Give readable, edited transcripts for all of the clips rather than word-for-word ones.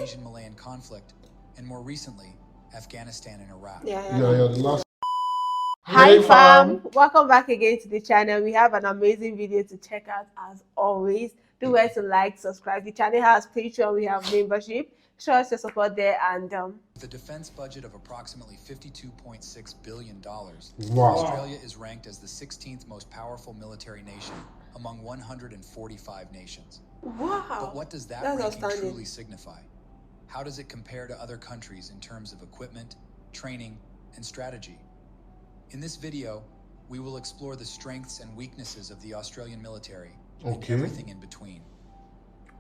Asian-Malayan conflict, and more recently, Afghanistan and Iraq. The last. Hi fam, welcome back again to the channel. We have an amazing video to check out as always. Do well to like, subscribe. The channel has Patreon, we have membership. Show us your support there. And the defense budget of approximately $52.6 billion, Wow. Australia is ranked as the 16th most powerful military nation among 145 nations. wow, But what does that that's ranking outstanding. truly signify? How does it compare to other countries in terms of equipment, training, and strategy? In this video, we will explore the strengths and weaknesses of the Australian military and everything in between.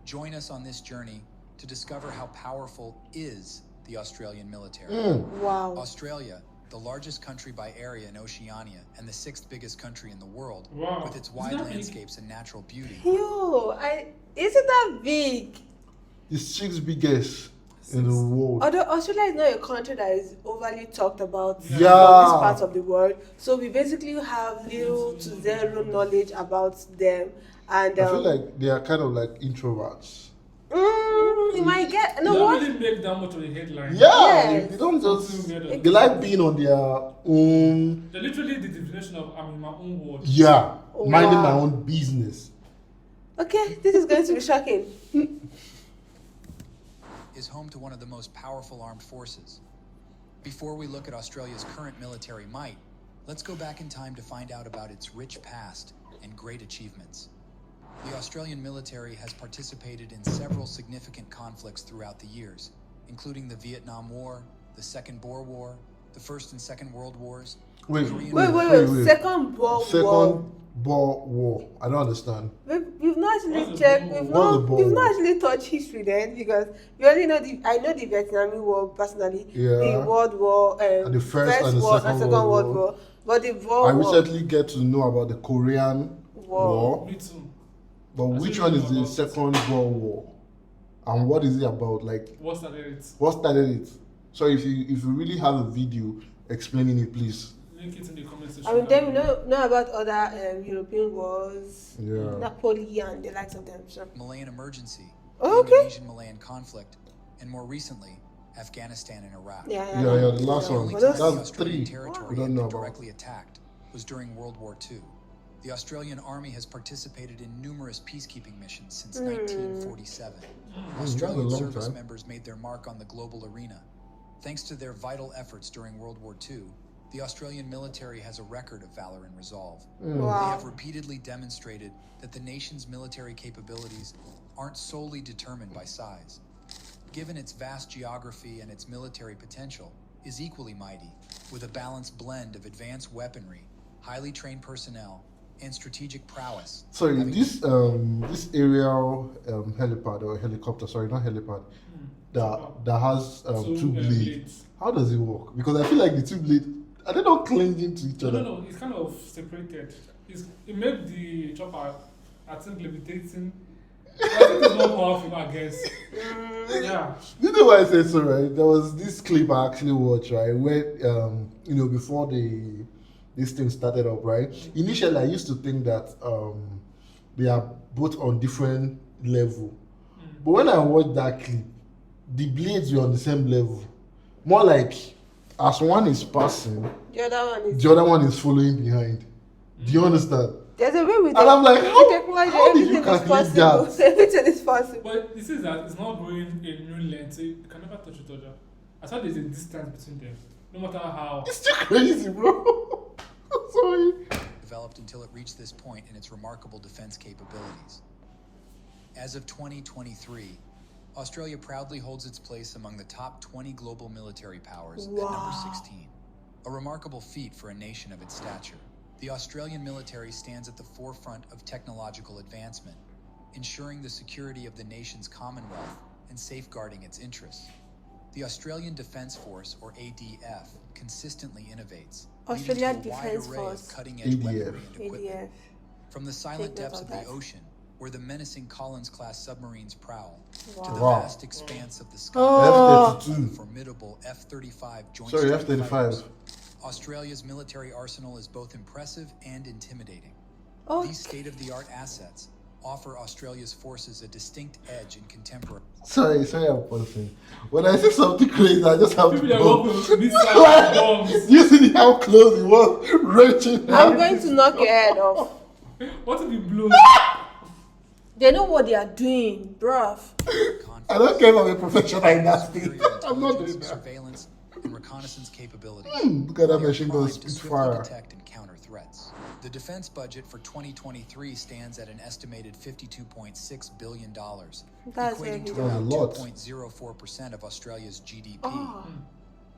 Join us on this journey to discover how powerful is the Australian military. Wow. Australia, the largest country by area in Oceania and the 6th biggest country in the world, with its wide landscapes and natural beauty. Isn't that big? The 6th biggest in the world. Although Australia is not a country that is overly talked about Yeah. from this part of the world, so we basically have little to zero knowledge about them. And I feel like they are kind of like introverts. You might get They don't really make that much of a headline. Yeah, they don't just. They like being on their own. They're literally the definition of I'm in my own world. Yeah, minding my own business. Okay, this is going to be shocking. Is home to one of the most powerful armed forces. Before we look at Australia's current military might, let's go back in time to find out about its rich past and great achievements. The Australian military has participated in several significant conflicts throughout the years, including the Vietnam War, the Second Boer War, the First and Second World Wars. Wait. Second Boer War. Second Boer War. I don't understand. We've not actually checked. We've not actually touched history then, because we only know I know the Vietnam War personally. Yeah. The World War, And the First and the War Second and Second World World War. But the Boer I War. recently get to know about the Korean War. Me too. But which one is the Second World War? And what is it about? Like, What started it? what started it? So if you really have a video explaining it, please. Link it in the comment section. I mean, then we know about other European wars, Yeah. Napoleon and the likes of them. So. Malayan emergency, Okay. Indonesian-Malayan conflict, and more recently, Afghanistan and Iraq. Yeah, the last The one. only But time those- the That's Australian 3. territory We had don't know been about. directly attacked was during World War II. The Australian Army has participated in numerous peacekeeping missions since 1947. Australian long service time. members made their mark on the global arena. Thanks to their vital efforts during World War II, the Australian military has a record of valor and resolve. They Wow. have repeatedly demonstrated that the nation's military capabilities aren't solely determined by size. Given its vast geography and its military potential, is equally mighty, with a balanced blend of advanced weaponry, highly trained personnel, and strategic prowess. Sorry, this aerial helipad or helicopter, sorry, not helipad, that has two blades. How does it work? Because I feel like the two blades, are they not clinging to each other? No, it's kind of separated. It made the chopper, I think, levitating. I think it's more powerful, I guess. Yeah. You know why I say so, right? There was this clip I actually watched, right, where before this thing started up, right? Initially, I used to think that they are both on different level, but when I watched that clip, the blades were on the same level. More like as one is passing, The other the other one is following behind. Do you understand? There's a way with And I'm like, technology, how did you everything is calculate possible. that? Everything is possible. But this is that it's not going a new length, so you can never touch each other. As far as there's a distance between them, no matter how. It's too crazy, bro. Sorry. Developed until it reached this point in its remarkable defense capabilities. As of 2023, Australia proudly holds its place among the top 20 global military powers at number 16. A remarkable feat for a nation of its stature. The Australian military stands at the forefront of technological advancement, ensuring the security of the nation's commonwealth and safeguarding its interests. The Australian Defence Force, or ADF, consistently innovates, Australian leading to a wide Defence array Force. of cutting-edge weaponry and ADF. equipment. From the silent Take note depths of of the that. ocean, where the menacing Collins-class submarines prowl, to Wow. the Wow. vast expanse of the sky, Oh. to the F-32. formidable F-35 Joint Sorry, Strike F-35. Fighters. Australia's military arsenal is both impressive and intimidating. Oh, These state-of-the-art assets, offer Australia's forces a distinct edge in contemporary. Sorry, I'm pausing. When I see something crazy, I just have People to that go. work with missile bombs. You see how close it was, reaching I'm out. going to knock your head off. What if it blows? They know what they are doing, bruv. I don't care if I'm a professional in that thing. Superior I'm not intelligence, doing that. surveillance, and reconnaissance capabilities. Look at that They are machine gun primed to swiftly Spitfire. detect and counter threats. The defense budget for 2023 stands at an estimated $52.6 billion, That's equating to heavy. That's a around lot. 2.04% of Australia's GDP. Oh,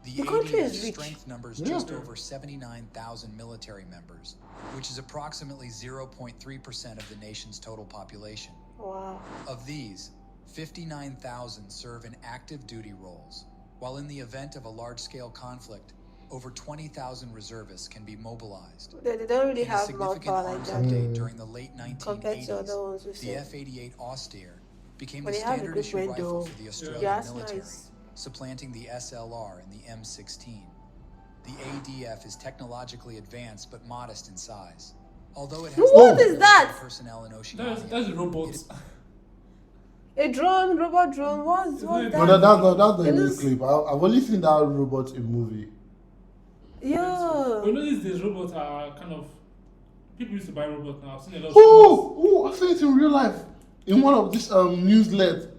The The country ADF is rich. strength numbers Yeah. just over 79,000 military members, which is approximately 0.3% of the nation's total population. wow. Of these, 59,000 serve in active duty roles, while in the event of a large-scale conflict, over 20,000 reservists can be mobilized. They don't really In a have significant manpower like arms that update during the late compared to other 1980s, ones we the see. F-88 Austere became But the they have standard issue equipment rifle though. for the Australian Yeah, that's military, nice. supplanting the SLR and the M16. The ADF is technologically advanced but modest in size. Although it has What the is that? personnel in Oceania, That's a robot. A drone, robot drone. What's Isn't it- that? No, that's not It in this looks- clip. I've only seen that robot in movie. You Yo. know these robots are kind of people used to buy robots now. I've seen a lot of I've seen it in real life. In one of these newsletters.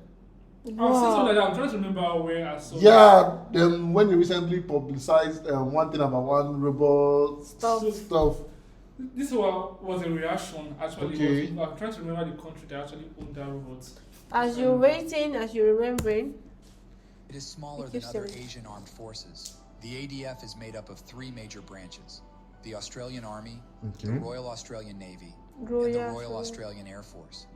I've seen something like that. I'm trying to remember where I saw it. Yeah, then when they recently publicized one thing about one robot stuff. This was a reaction actually. Okay. I'm trying to remember the country that actually owned that robot. As you're waiting, as you're remembering, it is smaller It than keeps other saying- Asian armed forces. The ADF is made up of three major branches: the Australian Army, the Royal Australian Navy, and the Royal Australian Air Force.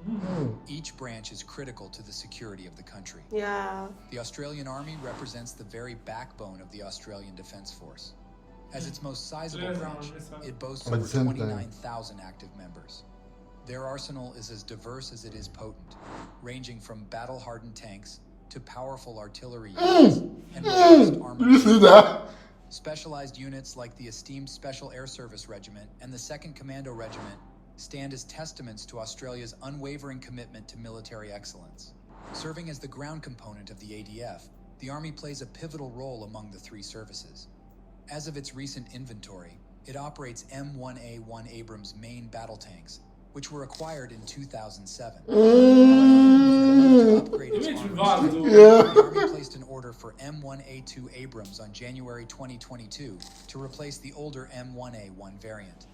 Each branch is critical to the security of the country. yeah. The Australian Army represents the very backbone of the Australian Defence Force. As its most sizable Yes, branch, yes, sir. it boasts At the over same time. 29,000 active members. Their arsenal is as diverse as it is potent, ranging from battle-hardened tanks to powerful artillery units and robust armored Did you see that? Specialized units like the esteemed Special Air Service Regiment and the 2nd Commando Regiment stand as testaments to Australia's unwavering commitment to military excellence. Serving as the ground component of the ADF, the Army plays a pivotal role among the three services. As of its recent inventory, it operates M1A1 Abrams main battle tanks, which were acquired in 2007. However, to upgrade its It makes armor reverse, strength, though. the Army placed an order for M1A2 Abrams on January 2022 to replace the older M1A1 variant.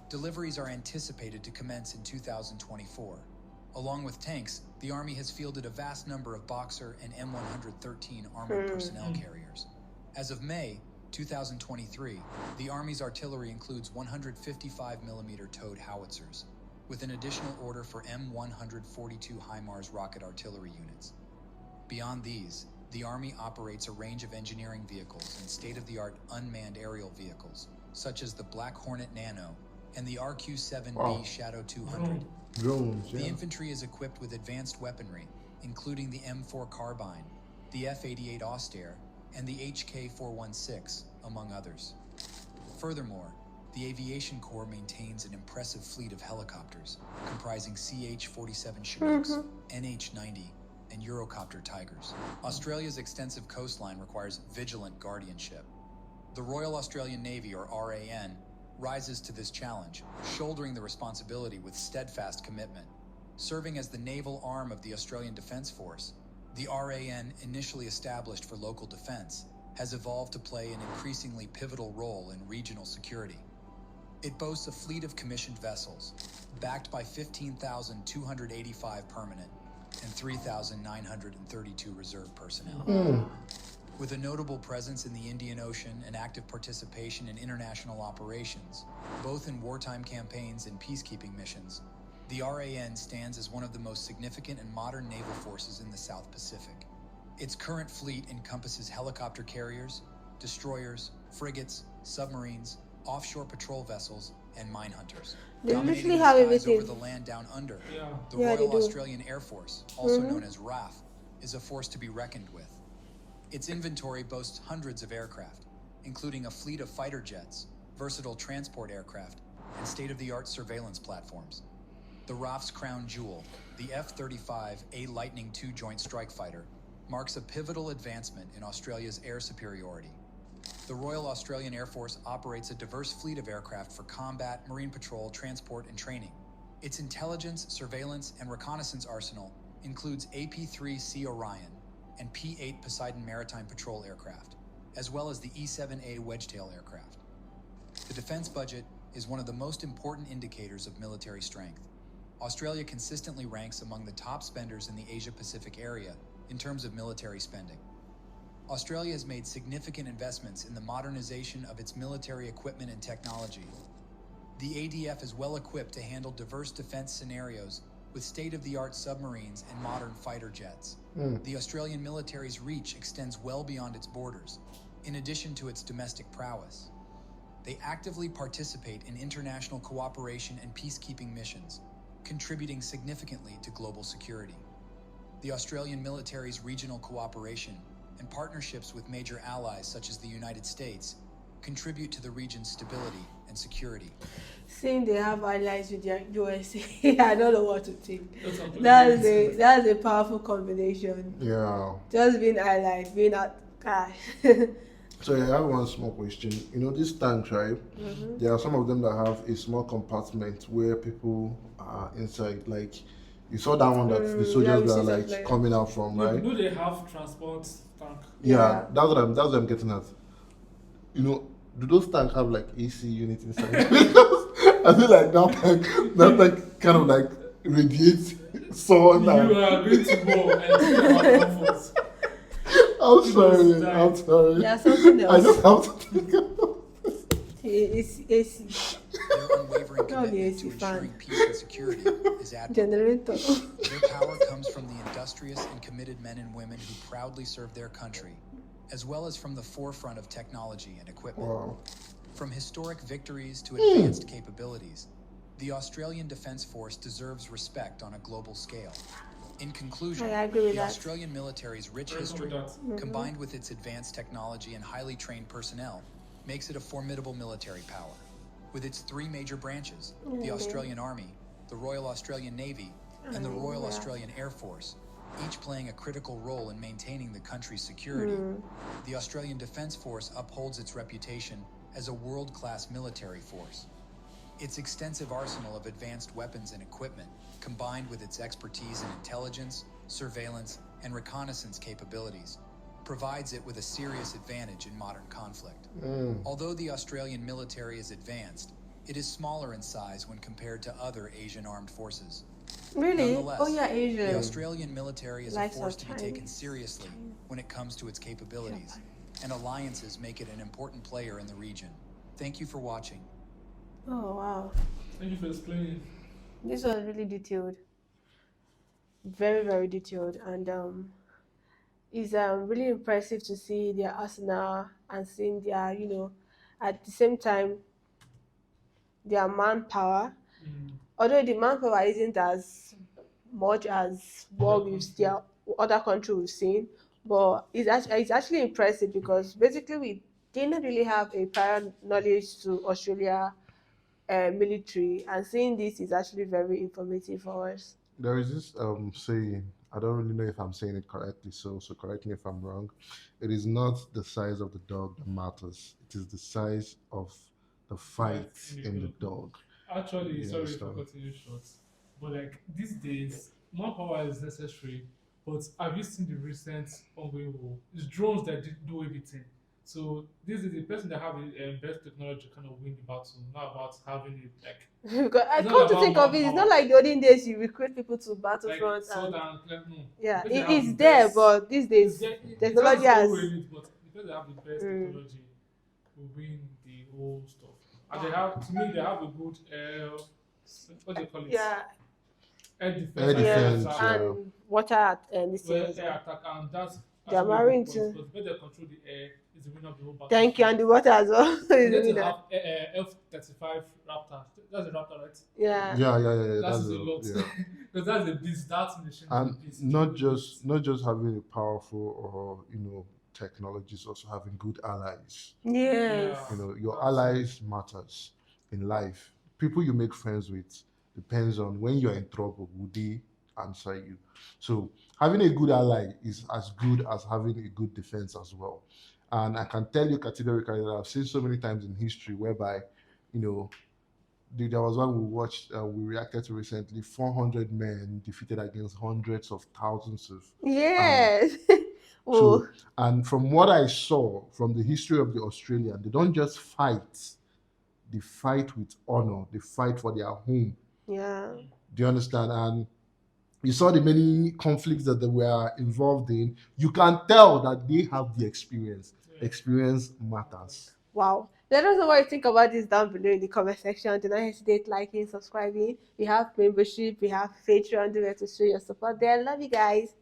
Deliveries are anticipated to commence in 2024. Along with tanks, the Army has fielded a vast number of Boxer and M113 armored personnel carriers. As of May 2023, the Army's artillery includes 155mm towed howitzers, with an additional order for M142 HIMARS rocket artillery units. Beyond these, the Army operates a range of engineering vehicles and state-of-the-art unmanned aerial vehicles, such as the Black Hornet Nano and the RQ-7B Wow. Shadow 200. Drones, The yeah. infantry is equipped with advanced weaponry, including the M4 carbine, the F-88 Austere, and the HK-416, among others. Furthermore, the Aviation Corps maintains an impressive fleet of helicopters, comprising CH-47 Chinooks, NH-90, and Eurocopter Tigers. Australia's extensive coastline requires vigilant guardianship. The Royal Australian Navy, or RAN, rises to this challenge, shouldering the responsibility with steadfast commitment. Serving as the naval arm of the Australian Defence Force, the RAN, initially established for local defence, has evolved to play an increasingly pivotal role in regional security. It boasts a fleet of commissioned vessels, backed by 15,285 permanent and 3,932 reserve personnel. With a notable presence in the Indian Ocean and active participation in international operations, both in wartime campaigns and peacekeeping missions, the RAN stands as one of the most significant and modern naval forces in the South Pacific. Its current fleet encompasses helicopter carriers, destroyers, frigates, submarines, offshore patrol vessels, and mine hunters. They Dominating literally the have skies everything. over the land down under, Yeah. the Yeah, they Royal do. Australian Air Force, also known as RAF, is a force to be reckoned with. Its inventory boasts hundreds of aircraft, including a fleet of fighter jets, versatile transport aircraft, and state-of-the-art surveillance platforms. The RAF's crown jewel, the F-35A Lightning II Joint Strike Fighter, marks a pivotal advancement in Australia's air superiority. The Royal Australian Air Force operates a diverse fleet of aircraft for combat, marine patrol, transport, and training. Its intelligence, surveillance, and reconnaissance arsenal includes AP-3C Orion and P-8 Poseidon maritime patrol aircraft, as well as the E-7A Wedgetail aircraft. The defense budget is one of the most important indicators of military strength. Australia consistently ranks among the top spenders in the Asia-Pacific area in terms of military spending. Australia has made significant investments in the modernization of its military equipment and technology. The ADF is well equipped to handle diverse defense scenarios with state-of-the-art submarines and modern fighter jets. The Australian military's reach extends well beyond its borders, in addition to its domestic prowess. They actively participate in international cooperation and peacekeeping missions, contributing significantly to global security. The Australian military's regional cooperation and partnerships with major allies such as the United States contribute to the region's stability and security. Seeing they have allies with the USA, I don't know what to think. That's That's a powerful combination. Yeah. Just being allies, being at gosh. So I have one small question. You know, these tanks, right? There are some of them that have a small compartment where people are inside. Like, you saw that one that the yeah, soldiers we were see like something. coming out from, right? Do they have transport tank? Yeah, that's what I'm getting at. You know, do those tanks have like AC unit inside? Because I feel like that tank kind of like radiates sun. You are going to war and think about comfort. I'm sorry. Yeah, something I else. just have to think about It's Their unwavering Probably commitment to AC fan. ensuring peace and security is admirable. generator. Their power comes from the industrious and committed men and women who proudly serve their country, as well as from the forefront of technology and equipment. Wow. From historic victories to advanced capabilities, the Australian Defence Force deserves respect on a global scale. In conclusion, I agree with the that. Australian military's rich history, combined with its advanced technology and highly trained personnel, makes it a formidable military power. With its three major branches, the Australian Army, the Royal Australian Navy, and the Royal Australian Air Force, each playing a critical role in maintaining the country's security, the Australian Defence Force upholds its reputation as a world-class military force. Its extensive arsenal of advanced weapons and equipment, combined with its expertise in intelligence, surveillance, and reconnaissance capabilities, provides it with a serious advantage in modern conflict. Although the Australian military is advanced, it is smaller in size when compared to other Asian armed forces. Really? Nonetheless, Oh yeah, the Asian. Australian military is a Likes force of to be taken Chinese. seriously when it comes to its capabilities, and alliances make it an important player in the region. Thank you for watching. Oh wow. Thank you for explaining. This was really detailed. Very, very detailed. And it's really impressive to see their arsenal and seeing their, at the same time, their manpower. Although the manpower isn't as much as what their other country we've seen, but it's actually impressive because basically we didn't really have a prior knowledge to Australia military, and seeing this is actually very informative for us. There is this saying, I don't really know if I'm saying it correctly, so correct me if I'm wrong. It is not the size of the dog that matters. It is the size of the fight in the dog. Actually, You sorry for understand? cutting you short, but like these days, more power is necessary. But have you seen the recent ongoing war? It's drones that do everything. So this is the person that have the best technology kind of win the battle, not about having it like Because I It's not come to about think of it, it's manpower. not like the olden days you recruit people to like battlefront sword and and like no. yeah, The person that have it's the there, best- but these days technology it has has. its own elite, but the person that have the best technology will win the whole stuff. And they have, to me, they have a good what do you call it? Yeah, Air defense. Air and defense, attack. yeah. and water at this Well, thing as air well. attack, and that's They are actually a marrying good too. point, because the better they control the air is the winner of the whole battle. Thank you, and the water as well. You Is get to winner. have F-35 Raptor. That's a Raptor, right? Yeah. Yeah. That's a lot. Yeah. Because that's the beast. That machine is And the beast. not just having a powerful or technologies, also having good allies. Yes. Your allies matters in life. People you make friends with depends on when you're in trouble, would they answer you? So having a good ally is as good as having a good defense as well. And I can tell you categorically that I've seen so many times in history whereby, you know, there was one we watched, we reacted to recently, 400 men defeated against hundreds of thousands of army. Yes. Oh, So, and from what I saw from the history of the Australian, they don't just fight, they fight with honor, they fight for their home. yeah. Do you understand? And you saw the many conflicts that they were involved in. You can tell that they have the experience. Experience matters. Wow. Let us know what you think about this down below in the comment section. Do not hesitate liking, subscribing. We have membership, we have Patreon. Do it to show your support there. Love you guys.